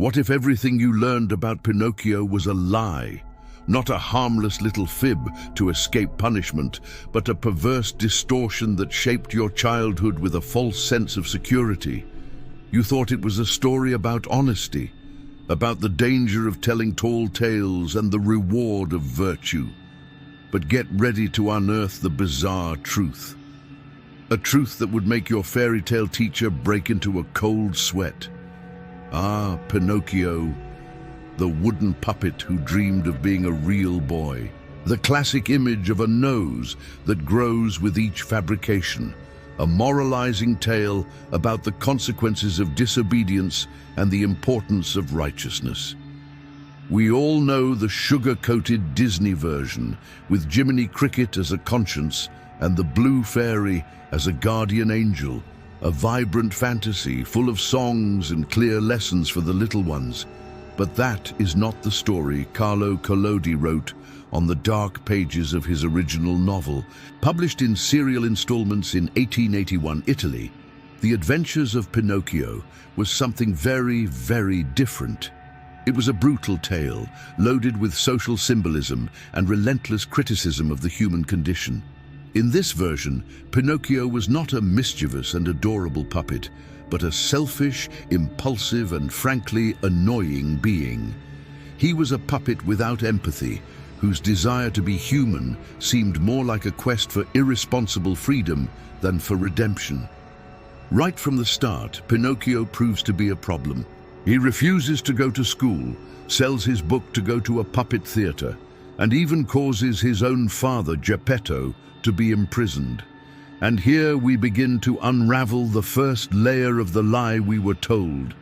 What if everything you learned about Pinocchio was a lie? Not a harmless little fib to escape punishment, but a perverse distortion that shaped your childhood with a false sense of security. You thought it was a story about honesty, about the danger of telling tall tales and the reward of virtue. But get ready to unearth the bizarre truth. A truth that would make your fairy tale teacher break into a cold sweat. Ah, Pinocchio, the wooden puppet who dreamed of being a real boy. The classic image of a nose that grows with each fabrication. A moralizing tale about the consequences of disobedience and the importance of righteousness. We all know the sugar-coated Disney version, with Jiminy Cricket as a conscience and the Blue Fairy as a guardian angel, a vibrant fantasy full of songs and clear lessons for the little ones. But that is not the story Carlo Collodi wrote on the dark pages of his original novel. Published in serial installments in 1881 Italy, The Adventures of Pinocchio was something very, very different. It was a brutal tale, loaded with social symbolism and relentless criticism of the human condition. In this version, Pinocchio was not a mischievous and adorable puppet, but a selfish, impulsive, and frankly annoying being. He was a puppet without empathy, whose desire to be human seemed more like a quest for irresponsible freedom than for redemption. Right from the start, Pinocchio proves to be a problem. He refuses to go to school, sells his book to go to a puppet theater, and even causes his own father, Geppetto, to be imprisoned. And here we begin to unravel the first layer of the lie we were told.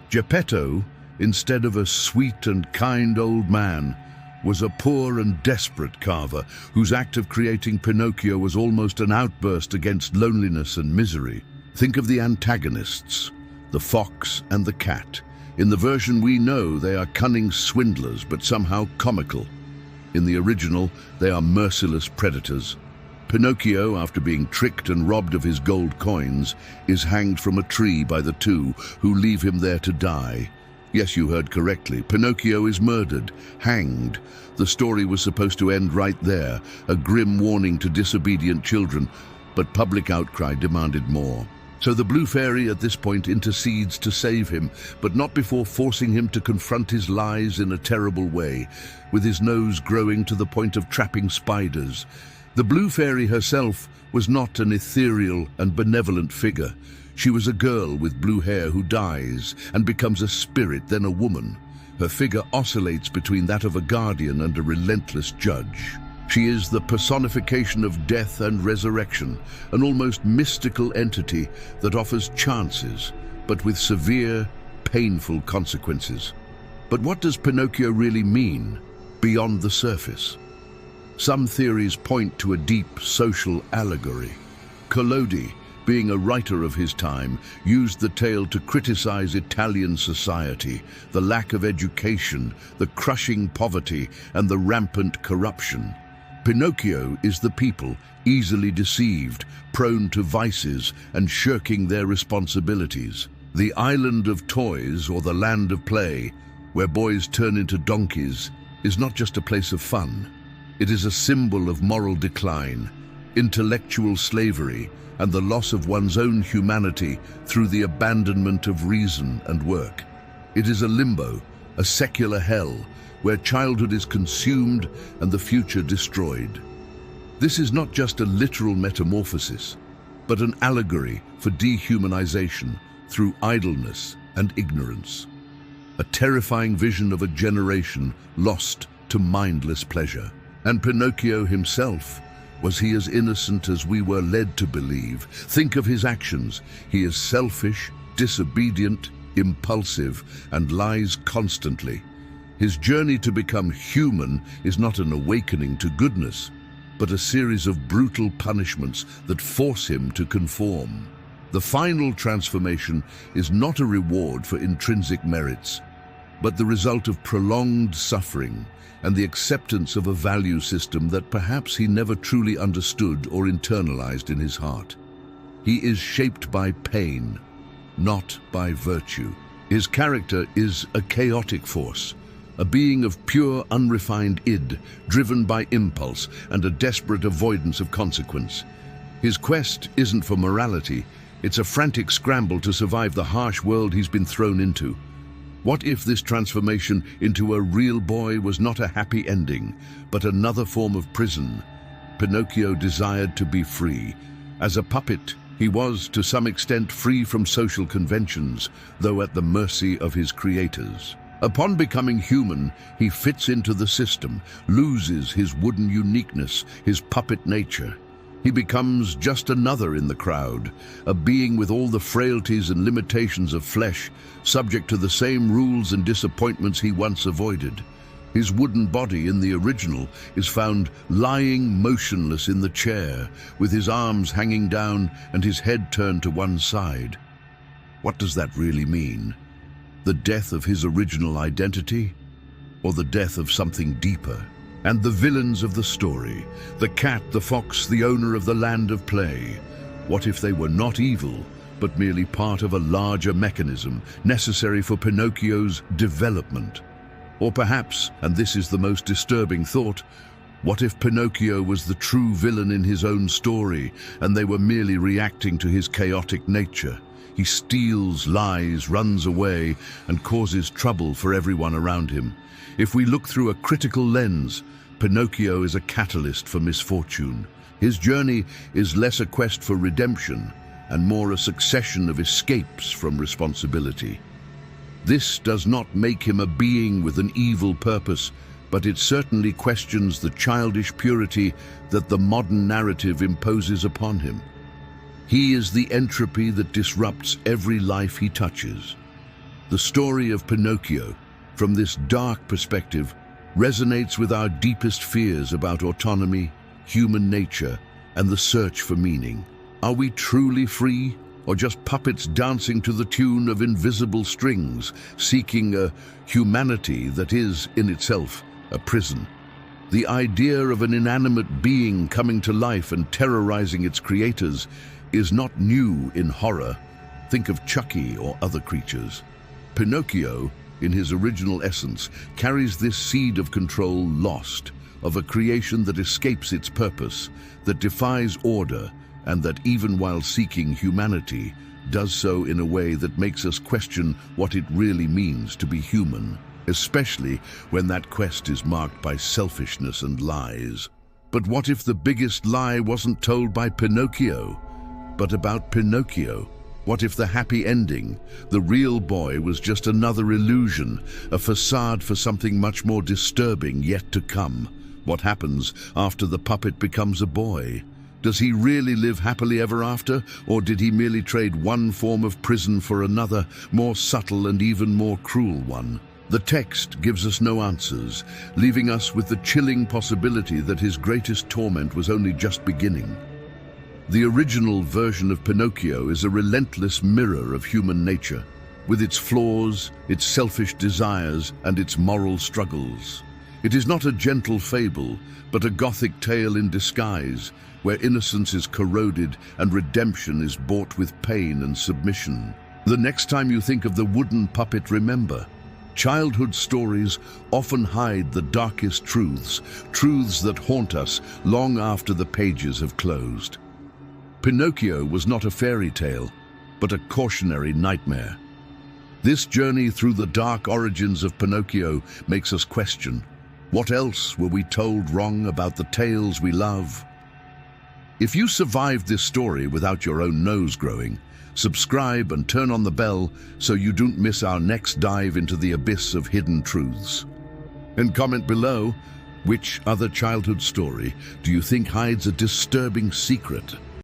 Geppetto, instead of a sweet and kind old man, was a poor and desperate carver whose act of creating Pinocchio was almost an outburst against loneliness and misery. Think of the antagonists, the fox and the cat. In the version we know, they are cunning swindlers, but somehow comical. In the original, they are merciless predators. Pinocchio, after being tricked and robbed of his gold coins, is hanged from a tree by the two who leave him there to die. Yes, you heard correctly. Pinocchio is murdered, hanged. The story was supposed to end right there, a grim warning to disobedient children, but public outcry demanded more. So the Blue Fairy at this point intercedes to save him, but not before forcing him to confront his lies in a terrible way, with his nose growing to the point of trapping spiders. The Blue Fairy herself was not an ethereal and benevolent figure. She was a girl with blue hair who dies and becomes a spirit, then a woman. Her figure oscillates between that of a guardian and a relentless judge. She is the personification of death and resurrection, an almost mystical entity that offers chances, but with severe, painful consequences. But what does Pinocchio really mean, beyond the surface? Some theories point to a deep social allegory. Collodi, being a writer of his time, used the tale to criticize Italian society, the lack of education, the crushing poverty, and the rampant corruption. Pinocchio is the people, easily deceived, prone to vices, and shirking their responsibilities. The island of toys, or the land of play, where boys turn into donkeys, is not just a place of fun. It is a symbol of moral decline, intellectual slavery, and the loss of one's own humanity through the abandonment of reason and work. It is a limbo, a secular hell, where childhood is consumed and the future destroyed. This is not just a literal metamorphosis, but an allegory for dehumanization through idleness and ignorance. A terrifying vision of a generation lost to mindless pleasure. And Pinocchio himself, was he as innocent as we were led to believe? Think of his actions. He is selfish, disobedient, impulsive, and lies constantly. His journey to become human is not an awakening to goodness, but a series of brutal punishments that force him to conform. The final transformation is not a reward for intrinsic merits, but the result of prolonged suffering and the acceptance of a value system that perhaps he never truly understood or internalized in his heart. He is shaped by pain, not by virtue. His character is a chaotic force, a being of pure, unrefined id, driven by impulse and a desperate avoidance of consequence. His quest isn't for morality, it's a frantic scramble to survive the harsh world he's been thrown into. What if this transformation into a real boy was not a happy ending, but another form of prison? Pinocchio desired to be free. As a puppet, he was, to some extent, free from social conventions, though at the mercy of his creators. Upon becoming human, he fits into the system, loses his wooden uniqueness, his puppet nature. He becomes just another in the crowd, a being with all the frailties and limitations of flesh, subject to the same rules and disappointments he once avoided. His wooden body in the original is found lying motionless in the chair, with his arms hanging down and his head turned to one side. What does that really mean? The death of his original identity, or the death of something deeper? And the villains of the story, the cat, the fox, the owner of the land of play, what if they were not evil, but merely part of a larger mechanism necessary for Pinocchio's development? Or perhaps, and this is the most disturbing thought, what if Pinocchio was the true villain in his own story, and they were merely reacting to his chaotic nature? He steals, lies, runs away, and causes trouble for everyone around him. If we look through a critical lens, Pinocchio is a catalyst for misfortune. His journey is less a quest for redemption and more a succession of escapes from responsibility. This does not make him a being with an evil purpose, but it certainly questions the childish purity that the modern narrative imposes upon him. He is the entropy that disrupts every life he touches. The story of Pinocchio, from this dark perspective, resonates with our deepest fears about autonomy, human nature, and the search for meaning. Are we truly free, or just puppets dancing to the tune of invisible strings, seeking a humanity that is, in itself, a prison? The idea of an inanimate being coming to life and terrorizing its creators is not new in horror. Think of Chucky or other creatures. Pinocchio, in his original essence, carries this seed of control lost, of a creation that escapes its purpose, that defies order, and that even while seeking humanity, does so in a way that makes us question what it really means to be human, especially when that quest is marked by selfishness and lies. But what if the biggest lie wasn't told by Pinocchio, but about Pinocchio? What if the happy ending, the real boy, was just another illusion, a facade for something much more disturbing yet to come? What happens after the puppet becomes a boy? Does he really live happily ever after, or did he merely trade one form of prison for another, more subtle and even more cruel one? The text gives us no answers, leaving us with the chilling possibility that his greatest torment was only just beginning. The original version of Pinocchio is a relentless mirror of human nature, with its flaws, its selfish desires, and its moral struggles. It is not a gentle fable, but a Gothic tale in disguise, where innocence is corroded and redemption is bought with pain and submission. The next time you think of the wooden puppet, remember, childhood stories often hide the darkest truths, truths that haunt us long after the pages have closed. Pinocchio was not a fairy tale, but a cautionary nightmare. This journey through the dark origins of Pinocchio makes us question, what else were we told wrong about the tales we love? If you survived this story without your own nose growing, subscribe and turn on the bell so you don't miss our next dive into the abyss of hidden truths. And comment below, which other childhood story do you think hides a disturbing secret?